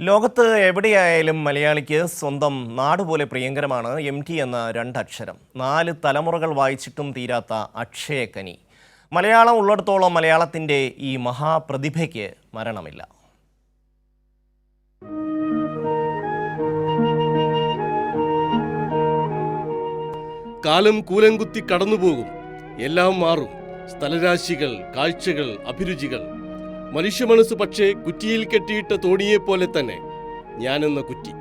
ലോകത്ത് എവിടെയായാലും മലയാളിക്ക് സ്വന്തം നാടുപോലെ പ്രിയങ്കരമാണ് MT എന്ന രണ്ടക്ഷരം. 4 തലമുറകൾ വായിച്ചിട്ടും തീരാത്ത അക്ഷയക്കനി. മലയാളം ഉള്ളിടത്തോളം മലയാളത്തിൻ്റെ ഈ മഹാപ്രതിഭയ്ക്ക് മരണമില്ല. കാലം കൂലംകുത്തി കടന്നുപോകും, എല്ലാം മാറും. സ്ഥലരാശികൾ, കാഴ്ചകൾ, അഭിരുചികൾ. മനുഷ്യ മനസ്സ് പക്ഷേ കുറ്റിയിൽ കെട്ടിയിട്ട തോണിയെപ്പോലെ തന്നെ. ഞാനെന്ന കുറ്റി.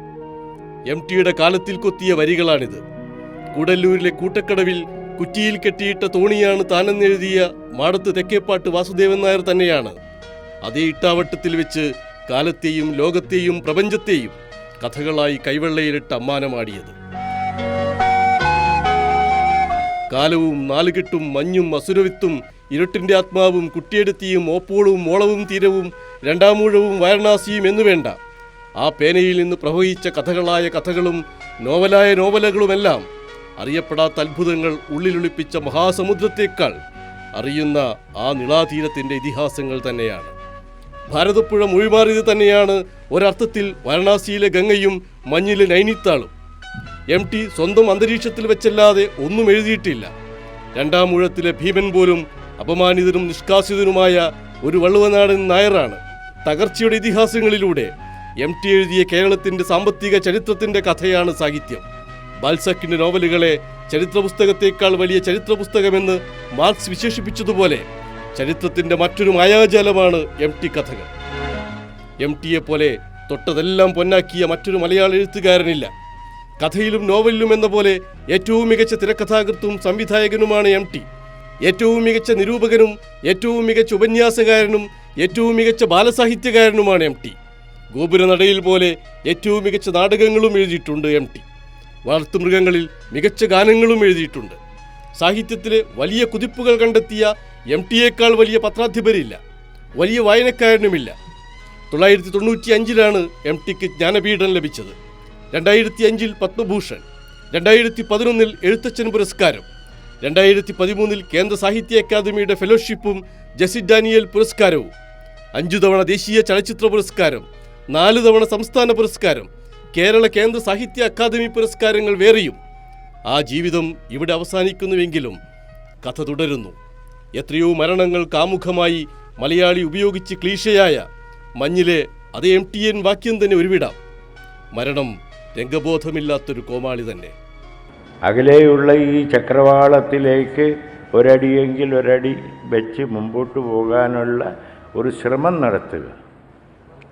MTയുടെ കാലത്തിൽ കൊത്തിയ വരികളാണിത്. കൂടല്ലൂരിലെ കൂട്ടക്കടവിൽ കുറ്റിയിൽ കെട്ടിയിട്ട തോണിയാണ് താനെന്നെഴുതിയ മാടത്ത് തെക്കേപ്പാട്ട് വാസുദേവൻ നായർ തന്നെയാണ് അതേ ഇട്ടാവട്ടത്തിൽ വെച്ച് കാലത്തെയും ലോകത്തെയും പ്രപഞ്ചത്തെയും കഥകളായി കൈവെള്ളയിലിട്ട് അമ്മാനമാടിയത്. കാലവും നാലുകെട്ടും മഞ്ഞും അസുരവിത്തും ഇരുട്ടിൻ്റെ ആത്മാവും കുട്ടിയെടുത്തിയും ഓപ്പോളും ഓളവും തീരവും രണ്ടാമൂഴവും വാരണാസിയും എന്നുവേണ്ട ആ പേനയിൽ നിന്ന് പ്രവഹിച്ച കഥകളായ കഥകളും നോവലായ നോവലുകളുമെല്ലാം അറിയപ്പെടാത്ത അത്ഭുതങ്ങൾ ഉള്ളിലൊളിപ്പിച്ച മഹാസമുദ്രത്തേക്കാൾ അറിയുന്ന ആ നിളാതീരത്തിൻ്റെ ഇതിഹാസങ്ങൾ തന്നെയാണ്. ഭാരതപ്പുഴ മൊഴിമാറിയത് തന്നെയാണ് ഒരർത്ഥത്തിൽ വാരണാസിയിലെ ഗംഗയും മഞ്ഞിലെ നൈനിത്താളും. MT സ്വന്തം അന്തരീക്ഷത്തിൽ വെച്ചല്ലാതെ ഒന്നും എഴുതിയിട്ടില്ല. രണ്ടാമൂഴത്തിലെ ഭീമൻ പോലും അപമാനിതനും നിഷ്കാസിതനുമായ ഒരു വള്ളുവനാടൻ നായരാണ്. തകർച്ചയുടെ ഇതിഹാസങ്ങളിലൂടെ MT എഴുതിയ കേരളത്തിൻ്റെ സാമ്പത്തിക ചരിത്രത്തിൻ്റെ കഥയാണ് സാഹിത്യം. ബാൽസാക്കിൻ്റെ നോവലുകളെ ചരിത്ര പുസ്തകത്തേക്കാൾ വലിയ ചരിത്ര പുസ്തകമെന്ന് മാർക്സ് വിശേഷിപ്പിച്ചതുപോലെ ചരിത്രത്തിൻ്റെ മറ്റൊരു മായാജാലമാണ് MT കഥകൾ. MTയെ പോലെ തൊട്ടതെല്ലാം പൊന്നാക്കിയ മറ്റൊരു മലയാള എഴുത്തുകാരനില്ല. കഥയിലും നോവലിലും എന്ന പോലെ ഏറ്റവും മികച്ച തിരക്കഥാകൃത്തും സംവിധായകനുമാണ് MT. ഏറ്റവും മികച്ച നിരൂപകനും ഏറ്റവും മികച്ച ഉപന്യാസകാരനും ഏറ്റവും മികച്ച ബാലസാഹിത്യകാരനുമാണ് MT. ഗോപുരനടയിൽ പോലെ ഏറ്റവും മികച്ച നാടകങ്ങളും എഴുതിയിട്ടുണ്ട് MT. വളർത്തുമൃഗങ്ങളിൽ മികച്ച ഗാനങ്ങളും എഴുതിയിട്ടുണ്ട്. സാഹിത്യത്തിലെ വലിയ കുതിപ്പുകൾ കണ്ടെത്തിയ MTയേക്കാൾ വലിയ പത്രാധിപരില്ല, വലിയ വായനക്കാരനുമില്ല. 1995 MTക്ക് ജ്ഞാനപീഠം ലഭിച്ചത്. 2005 പത്മഭൂഷൺ, 2011 എഴുത്തച്ഛൻ പുരസ്കാരം, 2013 കേന്ദ്ര സാഹിത്യ അക്കാദമിയുടെ ഫെലോഷിപ്പും ജസിഡ് ഡാനിയൽ പുരസ്കാരവും, 5 തവണ ദേശീയ ചലച്ചിത്ര പുരസ്കാരം, 4 തവണ സംസ്ഥാന പുരസ്കാരം, കേരള കേന്ദ്ര സാഹിത്യ അക്കാദമി പുരസ്കാരങ്ങൾ വേറെയും. ആ ജീവിതം ഇവിടെ അവസാനിക്കുന്നുവെങ്കിലും കഥ തുടരുന്നു. എത്രയോ മരണങ്ങൾ കാമുഖമായി മലയാളി ഉപയോഗിച്ച് ക്ലീശയായ മഞ്ഞിലെ അതേ MTN വാക്യം തന്നെ ഉരുവിടാം. മരണം രംഗബോധമില്ലാത്തൊരു കോമാളി തന്നെ. അകലെയുള്ള ഈ ചക്രവാളത്തിലേക്ക് ഒരടിയെങ്കിൽ ഒരടി വെച്ച് മുമ്പോട്ട് പോകാനുള്ള ഒരു ശ്രമം നടത്തുക,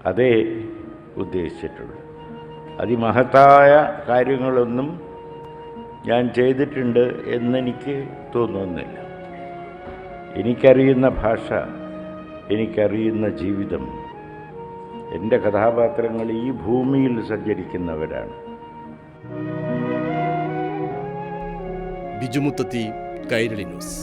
അതേ ഉദ്ദേശിച്ചിട്ടുള്ളൂ. അതിമഹത്തായ കാര്യങ്ങളൊന്നും ഞാൻ ചെയ്തിട്ടുണ്ട് എന്നെനിക്ക് തോന്നുന്നില്ല. എനിക്കറിയുന്ന ഭാഷ, എനിക്കറിയുന്ന ജീവിതം, എൻ്റെ കഥാപാത്രങ്ങൾ ഈ ഭൂമിയിൽ സഞ്ചരിക്കുന്നവരാണ്. ബിജുമുത്തത്തി, കൈരളി ന്യൂസ്.